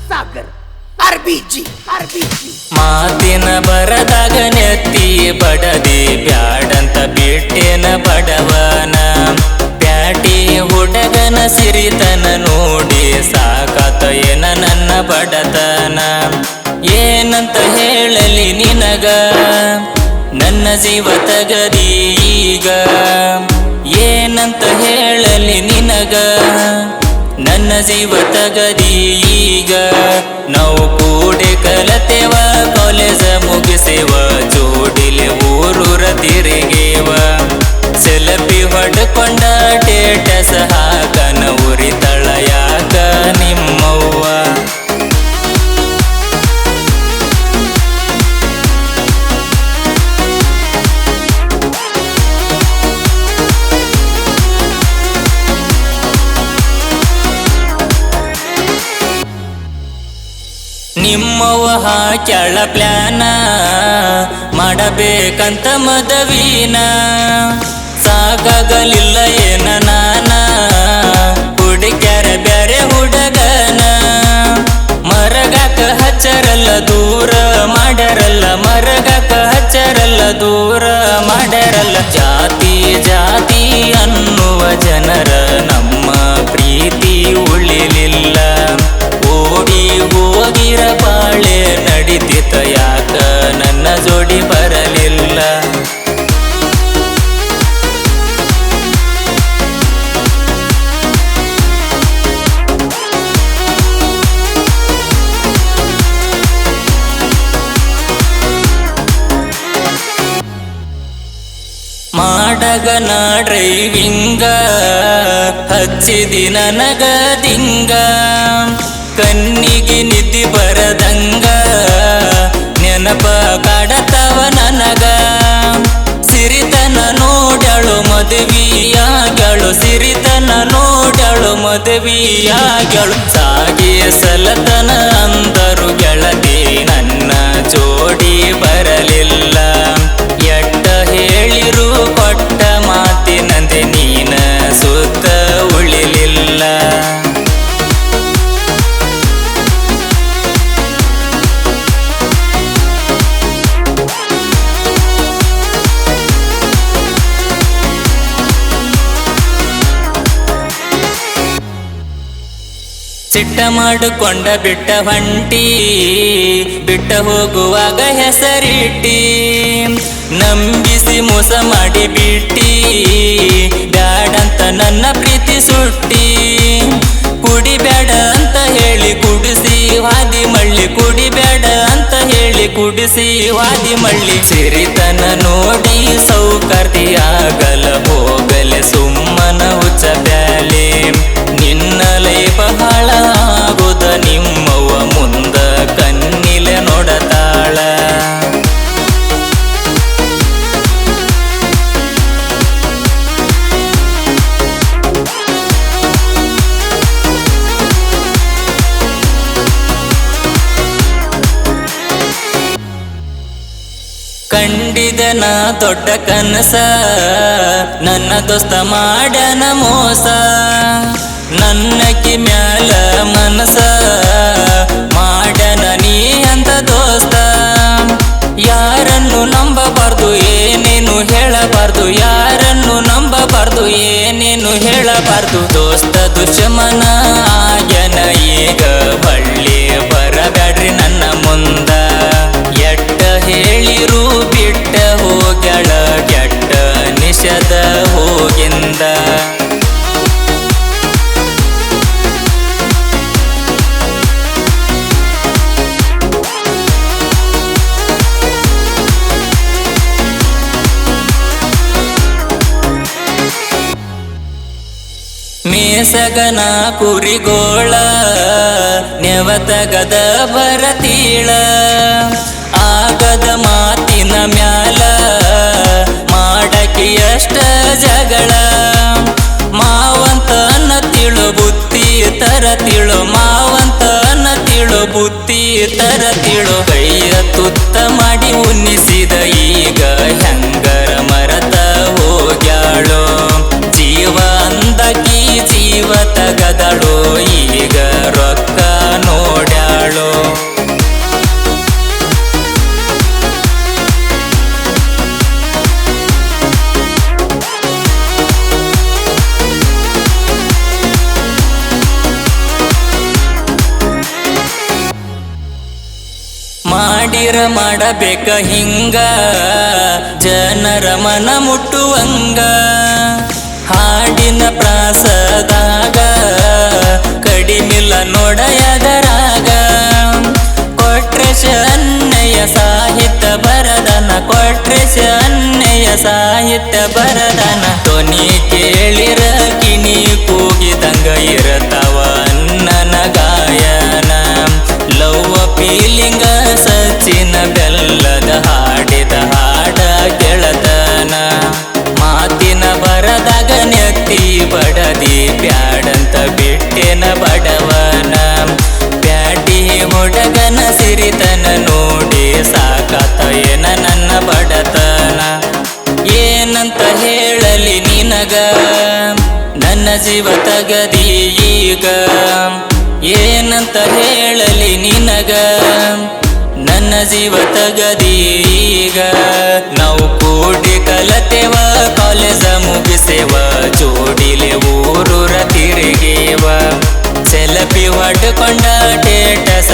Sagar RBG ಮಾತಿನ ಬರದಾಗ ನೆತ್ತಿ ಬಡದಿ ಬ್ಯಾಡಂತ ಬಿಟ್ಟೇನ ಬಡವನ ಪ್ಯಾಟಿ ಹುಡುಗನ ಸಿರಿತನ ನೋಡಿ ಸಾಕಾತ ಏನ ನನ್ನ ಬಡತನ ಏನಂತ ಹೇಳಲಿ ನಿನಗ ನನ್ನ ಜೀವ ತಗದಿ ಈಗ ಏನಂತ ಹೇಳಲಿ ನಿನಗ ನನ್ನ ಜೀವ ತಗದಿ ಈಗ ನಾವು ಕೂಡಿ ಕಲತೆವ ಕಾಲೇಜ ಮುಗಿಸೇವ ಜೋಡಿಲೆ ಊರೂರ ತಿರುಗೇವ ಸೆಲ್ಫಿ ಹೊಡ್ಕೊಂಡ ಟೇಟಸ್ ಹಾಕನ ಉರಿತಳ ಯಾಕ ನಿಮ್ಮವ್ವ ನಿಮ್ಮವ್ವ ಹಾಕ್ಯಾಳ ಪ್ಲಾನ ಮಾಡಬೇಕಂತ ಮದವಿನ ಸಾಕಾಗಲಿಲ್ಲ ಏನ ನಾನ ಹುಡುಕ್ಯಾರ ಬ್ಯಾರೆ ಹುಡುಗನ ಮರಗಾಕ ಹಚ್ಚರಲ್ಲ ದೂರ ಮಾಡ್ಯಾರಲ್ಲ ಮರಗಾಕ ಹಚ್ಚರಲ್ಲ ದೂರ ಮಾಡ್ಯಾರಲ್ಲ ಜಾತಿ ಜಾತಿ ಅನ್ನುವ ಜನರ ನಮ್ಮ ಪ್ರೀತಿ ಉಳಿಲಿಲ್ಲ ಓಡಿ ಹೋಗಿರ ಬಾಳೆ ನಡಿತಿತ ಯಾಕ ನನ್ನ ಜೋಡಿ ಬರಲಿಲ್ಲ ಮಾಡಗನ ಡ್ರೈವಿಂಗ ಹಚ್ಚಿದಿ ನನಗ ದಿಂಗ ಕಣ್ಣಿಗೆ ನಿದ್ದಿ ಬರದಂಗ ನೆನಪ ಕಾಡತವ ನನಗ ಸಿರಿತನ ನೋಡ್ಯಾಳು ಮದುವೆಯಾಗ್ಯಾಳು ಸಿರಿತನ ನೋಡ್ಯಾಳು ಮದುವೆಯಾಗ್ಯಾಳು ಸಾಗಿಯ ಸಲತನ ಅಂದರು ಗೆಳತಿ ನನ್ನ ಜೋಡಿ ಬರಲಿಲ್ಲ ಎಟ್ಟ ಹೇಳಿರು ಕೊಟ್ಟ ಮಾತಿನಂತೆ ನೀನ ಸುತ್ತ ಉಳಿಲಿಲ್ಲ ಸಿಟ್ಟ ಮಾಡಿಕೊಂಡ ಬಿಟ್ಟ ಹೊಂಟಿ ಬಿಟ್ಟ ಹೋಗುವಾಗ ಹೆಸರಿಟ್ಟಿ ನಂಬಿಸಿ ಮೋಸ ಮಾಡಿ ಬಿಟ್ಟಿ ಬ್ಯಾಡಂತ ನನ್ನ ಪ್ರೀತಿ ಸುಟ್ಟಿ ಕುಡಿಬೇಡ ಅಂತ ಹೇಳಿ ಕುಡಿಸಿ ವಾದಿ ಮಳ್ಳಿ ಕುಡಿಬೇಡ ಅಂತ ಹೇಳಿ ಕುಡಿಸಿ ವಾದಿ ಮಳ್ಳಿ ಸಿರಿತನ ನೋಡಿ ಸೌಕರ್ತಿಯಾಗಲ ಹೋಗಲೆ ಸುಮ್ಮನ ಹುಚ್ಚ ಬ್ಯಾಲೆ ನಿನ್ನಲೇ ಬಹಳ ಆಗುದ ನಿಮ್ಮವ್ವ ಮುಂದ ಕಣ್ಣಿಲೆ ನೋಡತಾಳ ಕಂಡಿದನ ದೊಡ್ಡ ಕನಸ ನನ್ನ ದೋಸ್ತ ಮಾಡ್ಯಾನ ಮೋಸ ನನ್ನಕಿ ಮ್ಯಾಲ ಮನಸ ಮಾಡ್ಯಾನ ನೀ ಅಂತ ದೋಸ್ತ ಯಾರನ್ನು ನಂಬಬಾರ್ದು ಏನೇನು ಹೇಳಬಾರ್ದು ಯಾರನ್ನು ನಂಬಬಾರ್ದು ಏನೇನು ಹೇಳಬಾರ್ದು ದೋಸ್ತ ದುಶ್ಮನ ಆಗ್ಯಾನ ಈಗ ಬಳ್ಳಿ ಬರಬ್ಯಾಡ್ರಿ ನನ್ನ ಮುಂದ ಎಟ್ಟ ಹೇಳಿರು ಬಿಟ್ಟ ಹೋಗ್ಯಾಳ ಕೆಟ್ಟ ನಿಷದ ಹೋಗಿಂದ ಮೇಸಗನ ಕುರಿಗೋಳ ನೆವತಗದ ಬರತೀಳ ಆಗದ ಮಾತಿನ ಮ್ಯಾಲ ಮಾಡಕಿ ಅಷ್ಟ ಜಗಳ ಮಾವಂತನ ತಿಳು ಬುತ್ತಿ ತರತಿಳು ಮಾವಂತನ ತಿಳು ಬುತ್ತಿ ತರತಿಳು ಕೈಯ ತುತ್ತ ಮಾಡಿ ಉನ್ನಿಸಿದ ಈಗ ಹೆಂಗರ ಮರತ ಹೋಗ್ಯಾಳು ಜೀವ ಅಂದಕಿ ಜೀವ ತಗದಳು ಈಗ ರೊಕ್ಕ ನೋಡ್ಯಾಳು ಮಾಡಿರ ಮಾಡಬೇಕ ಹಿಂಗ ಜನರ ಮನ ಮುಟ್ಟುವಂಗ ಹಾಡಿನ ಪ್ರಾಸದಾಗ ಕಡಿಮಿಲ್ಲ ನೋಡಯದರಾಗ ಕೊಟ್ರೆಶ ಅನ್ನಯ ಸಾಹಿತ್ಯ ಬರದನ ಕೊಟ್ರೆಶ ಅನ್ನಯ ಸಾಹಿತ್ಯ ಬರದನ ಧ್ವನಿ ಕೇಳಿರ ಕಿನಿ ಕೂಗಿದಂಗ ಇರತವ ಅನ್ನನ ಗಾಯನ ಲವ್ವ ಫೀಲಿಂಗ ಸಚಿನ ಬೆಲ್ಲದ ಹಾಡಿದ ಹಾಡ ಗೆಳತನ ಮಾತಿನ ಬರದಾಗ ನೆತ್ತಿ ಬಡದಿ ಬ್ಯಾಡಂತ ಬಿಟ್ಟೆನ ಬಡವನ ಬ್ಯಾಟಿ ಹುಡುಗನ ಸಿರಿತನ ನೋಡಿ ಸಾಕಾತ ಏನ ನನ್ನ ಬಡತನ ಏನಂತ ಹೇಳಲಿ ನಿನಗ ನನ್ನ ಜೀವ ತಗದಿ ಈಗ ಏನಂತ ಹೇಳಲಿ ನಿನಗ ನನ್ನ ಜೀವ ತಗದೀಗ ನಾವು ಕೂಡಿ ಕಲತೆವ ಕಾಲೇಜ ಮುಗಿಸೇವ ಜೋಡಿಲೆ ಊರೂರ ತಿರುಗೇವ ಸೆಲ್ಫಿ ಹೊಡ್ಕೊಂಡ ಟೇಟಸ